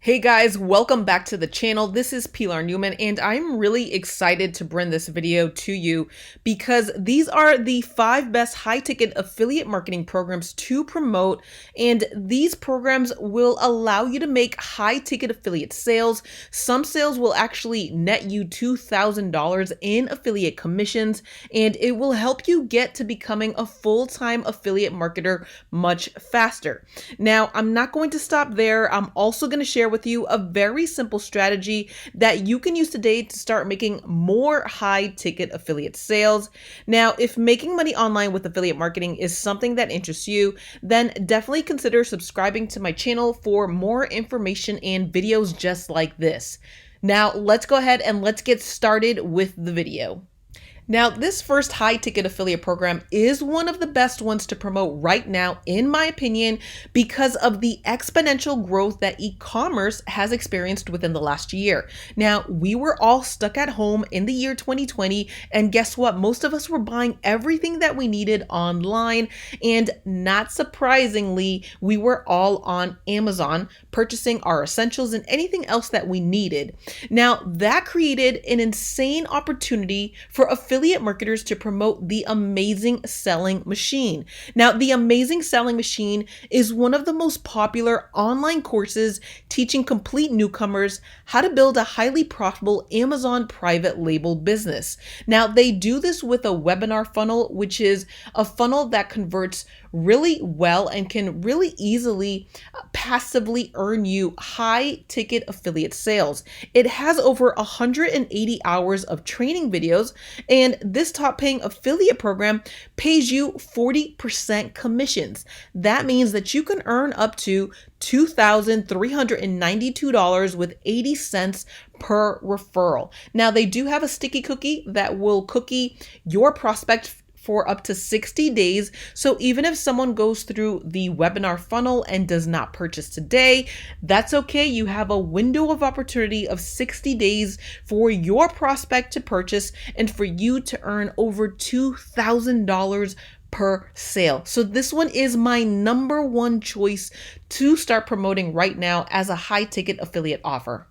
Hey guys, welcome back to the channel. This is Pilar Newman and I'm really excited to bring this video to you because these are the 5 best high-ticket affiliate marketing programs to promote, and these programs will allow you to make high-ticket affiliate sales. Some sales will actually net you $2,000 in affiliate commissions, and it will help you get to becoming a full-time affiliate marketer much faster. Now, I'm not going to stop there. I'm also going to share with you a very simple strategy that you can use today to start making more high ticket affiliate sales. Now, if making money online with affiliate marketing is something that interests you, then definitely consider subscribing to my channel for more information and videos just like this. Now, let's go ahead and let's get started with the video. Now, this first high-ticket affiliate program is one of the best ones to promote right now, in my opinion, because of the exponential growth that e-commerce has experienced within the last year. Now, we were all stuck at home in the year 2020, and guess what? Most of us were buying everything that we needed online, and not surprisingly, we were all on Amazon, purchasing our essentials and anything else that we needed. Now, that created an insane opportunity for affiliate marketers to promote the Amazing Selling Machine. Now, the Amazing Selling Machine is one of the most popular online courses teaching complete newcomers how to build a highly profitable Amazon private label business. Now, they do this with a webinar funnel, which is a funnel that converts really well and can really easily passively earn you high ticket affiliate sales. It has over 180 hours of training videos, and this top paying affiliate program pays you 40% commissions. That means that you can earn up to $2,392 with 80 cents per referral. Now, they do have a sticky cookie that will cookie your prospect for up to 60 days. So even if someone goes through the webinar funnel and does not purchase today, that's okay. You have a window of opportunity of 60 days for your prospect to purchase and for you to earn over $2,000 per sale. So this one is my number one choice to start promoting right now as a high ticket affiliate offer.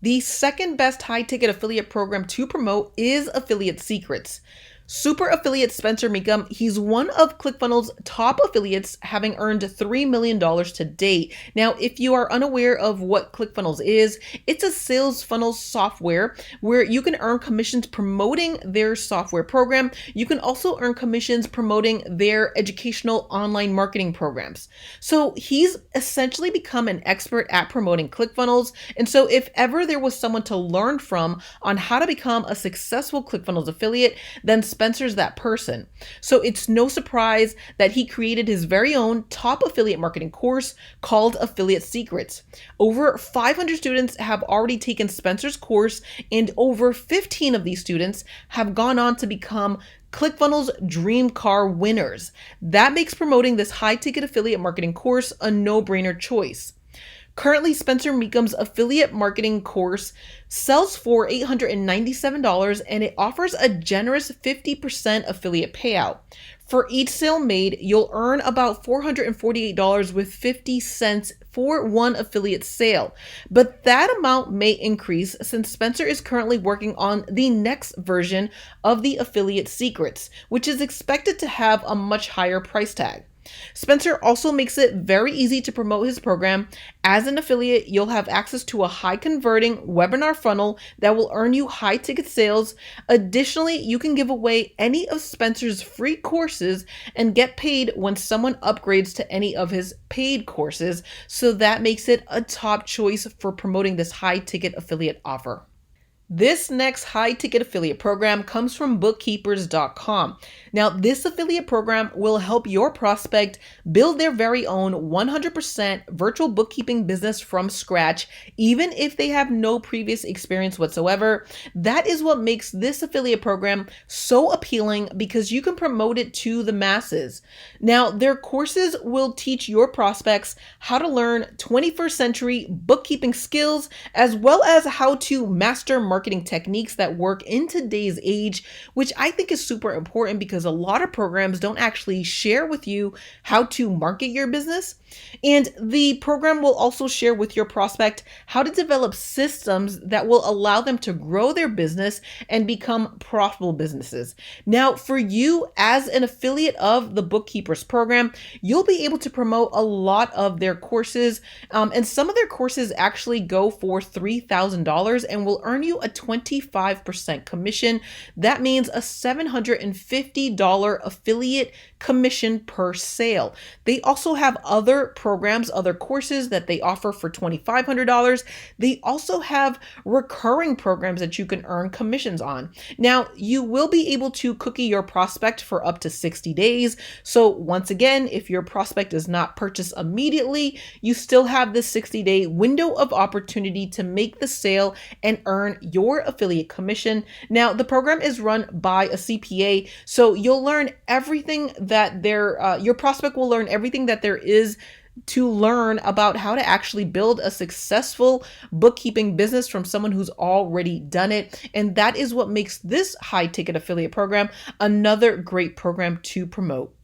The second best high ticket affiliate program to promote is Affiliate Secrets. Super affiliate Spencer Mecham, he's one of ClickFunnels' top affiliates, having earned $3 million to date. Now, if you are unaware of what ClickFunnels is, it's a sales funnel software where you can earn commissions promoting their software program. You can also earn commissions promoting their educational online marketing programs. So he's essentially become an expert at promoting ClickFunnels. And so if ever there was someone to learn from on how to become a successful ClickFunnels affiliate, then Spencer's that person. So it's no surprise that he created his very own top affiliate marketing course called Affiliate Secrets. Over 500 students have already taken Spencer's course, and over 15 of these students have gone on to become ClickFunnels Dream Car winners. That makes promoting this high-ticket affiliate marketing course a no-brainer choice. Currently, Spencer Mecham's affiliate marketing course sells for $897, and it offers a generous 50% affiliate payout. For each sale made, you'll earn about $448 with 50 cents for one affiliate sale. But that amount may increase since Spencer is currently working on the next version of the Affiliate Secrets, which is expected to have a much higher price tag. Spencer also makes it very easy to promote his program. As an affiliate, you'll have access to a high converting webinar funnel that will earn you high ticket sales. Additionally, you can give away any of Spencer's free courses and get paid when someone upgrades to any of his paid courses. So that makes it a top choice for promoting this high ticket affiliate offer. This next high-ticket affiliate program comes from Bookkeepers.com. Now, this affiliate program will help your prospect build their very own 100% virtual bookkeeping business from scratch, even if they have no previous experience whatsoever. That is what makes this affiliate program so appealing, because you can promote it to the masses. Now, their courses will teach your prospects how to learn 21st century bookkeeping skills, as well as how to master marketing techniques that work in today's age, which I think is super important because a lot of programs don't actually share with you how to market your business. And the program will also share with your prospect how to develop systems that will allow them to grow their business and become profitable businesses. Now, for you as an affiliate of the Bookkeepers program, you'll be able to promote a lot of their courses. And some of their courses actually go for $3,000 and will earn you a 25% commission. That means a $750 affiliate commission per sale. They also have other programs, other courses that they offer for $2,500. They also have recurring programs that you can earn commissions on. Now, you will be able to cookie your prospect for up to 60 days. So once again, if your prospect does not purchase immediately, you still have this 60-day window of opportunity to make the sale and earn your affiliate commission. Now, the program is run by a CPA, so you'll learn everything that your prospect will learn everything that there is to learn about how to actually build a successful bookkeeping business from someone who's already done it. And that is what makes this high ticket affiliate program another great program to promote.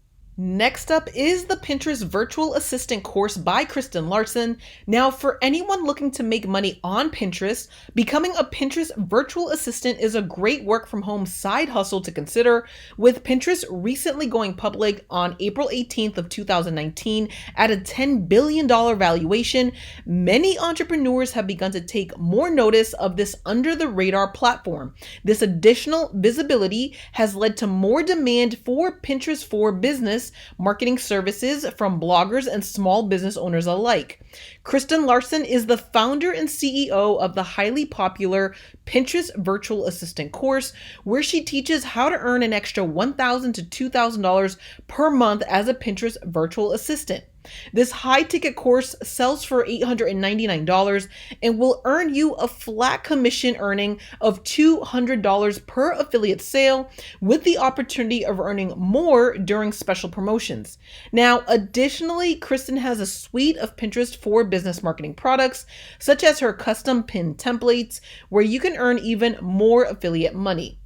Next up is the Pinterest Virtual Assistant course by Kristen Larson. Now, for anyone looking to make money on Pinterest, becoming a Pinterest virtual assistant is a great work from home side hustle to consider. With Pinterest recently going public on April 18th of 2019 at a $10 billion valuation, many entrepreneurs have begun to take more notice of this under the radar platform. This additional visibility has led to more demand for Pinterest for business marketing services from bloggers and small business owners alike. Kristen Larson is the founder and CEO of the highly popular Pinterest Virtual Assistant course, where she teaches how to earn an extra $1,000 to $2,000 per month as a Pinterest virtual assistant. This high ticket course sells for $899 and will earn you a flat commission earning of $200 per affiliate sale, with the opportunity of earning more during special promotions. Now, additionally, Kristen has a suite of Pinterest for business marketing products, such as her custom pin templates, where you can earn even more affiliate money.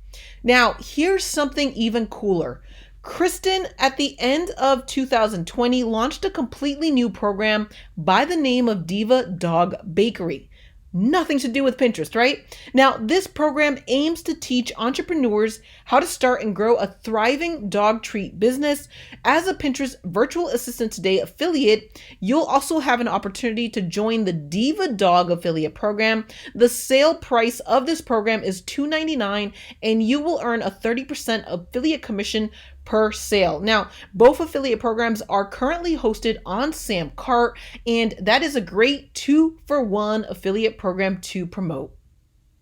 Now, here's something even cooler. Kristen, at the end of 2020, launched a completely new program by the name of Diva Dog Bakery. Nothing to do with Pinterest, right? Now, this program aims to teach entrepreneurs how to start and grow a thriving dog treat business. As a Pinterest Virtual Assistant Today affiliate, you'll also have an opportunity to join the Diva Dog affiliate program. The sale price of this program is $299, and you will earn a 30% affiliate commission per sale. Now, both affiliate programs are currently hosted on Sam Cart, and that is a great 2-for-1 affiliate program to promote.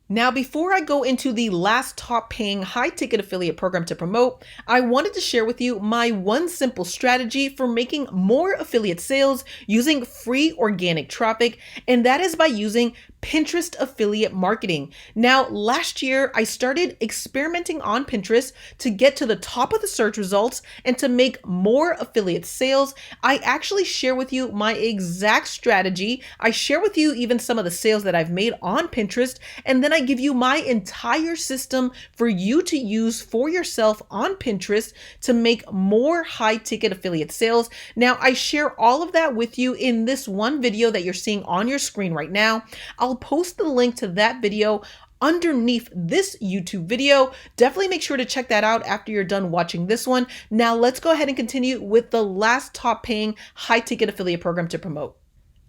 Now, before I go into the last top paying high ticket affiliate program to promote, I wanted to share with you my one simple strategy for making more affiliate sales using free organic traffic, and that is by using Pinterest affiliate marketing. Now, last year, I started experimenting on Pinterest to get to the top of the search results and to make more affiliate sales. I actually share with you my exact strategy. I share with you even some of the sales that I've made on Pinterest, and then I give you my entire system for you to use for yourself on Pinterest to make more high ticket affiliate sales. Now, I share all of that with you in this one video that you're seeing on your screen right now. I'll post the link to that video underneath this YouTube video. Definitely make sure to check that out after you're done watching this one. Now let's go ahead and continue with the last top paying high ticket affiliate program to promote.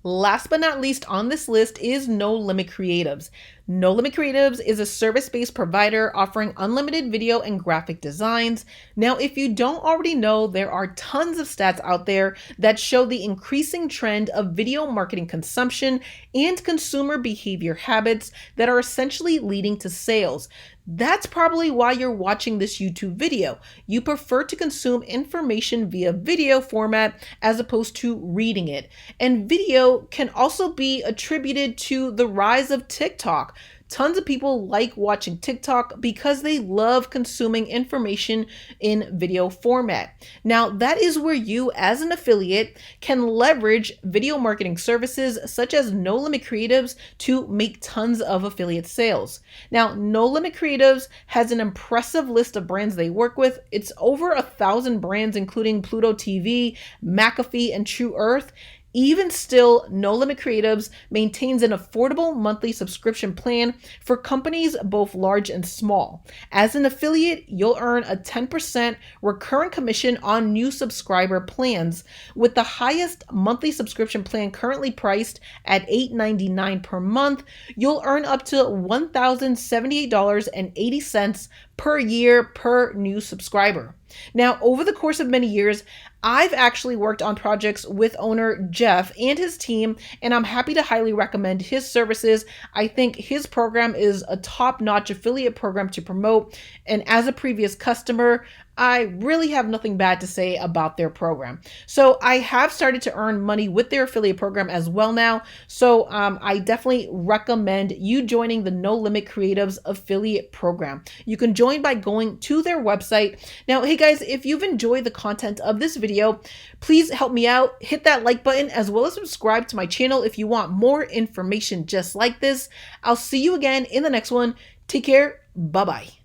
Last but not least on this list is No Limit Creatives. No Limit Creatives is a service-based provider offering unlimited video and graphic designs. Now, if you don't already know, there are tons of stats out there that show the increasing trend of video marketing consumption and consumer behavior habits that are essentially leading to sales. That's probably why you're watching this YouTube video. You prefer to consume information via video format as opposed to reading it. And video can also be attributed to the rise of TikTok. Tons of people like watching TikTok because they love consuming information in video format. Now, that is where you, as an affiliate, can leverage video marketing services such as No Limit Creatives to make tons of affiliate sales. Now, No Limit Creatives has an impressive list of brands they work with. It's over 1,000 brands, including Pluto TV, McAfee, and True Earth. Even still, No Limit Creatives maintains an affordable monthly subscription plan for companies both large and small. As an affiliate, you'll earn a 10% recurrent commission on new subscriber plans, with the highest monthly subscription plan currently priced at $8.99 per month. You'll earn up to $1,078.80 per year per new subscriber. Now, over the course of many years, I've actually worked on projects with owner Jeff and his team, and I'm happy to highly recommend his services. I think his program is a top-notch affiliate program to promote, and as a previous customer, I really have nothing bad to say about their program. So I have started to earn money with their affiliate program as well now. So I definitely recommend you joining the No Limit Creatives affiliate program. You can join by going to their website. Now, hey guys, if you've enjoyed the content of this video, please help me out. Hit that like button as well as subscribe to my channel if you want more information just like this. I'll see you again in the next one. Take care. Bye-bye.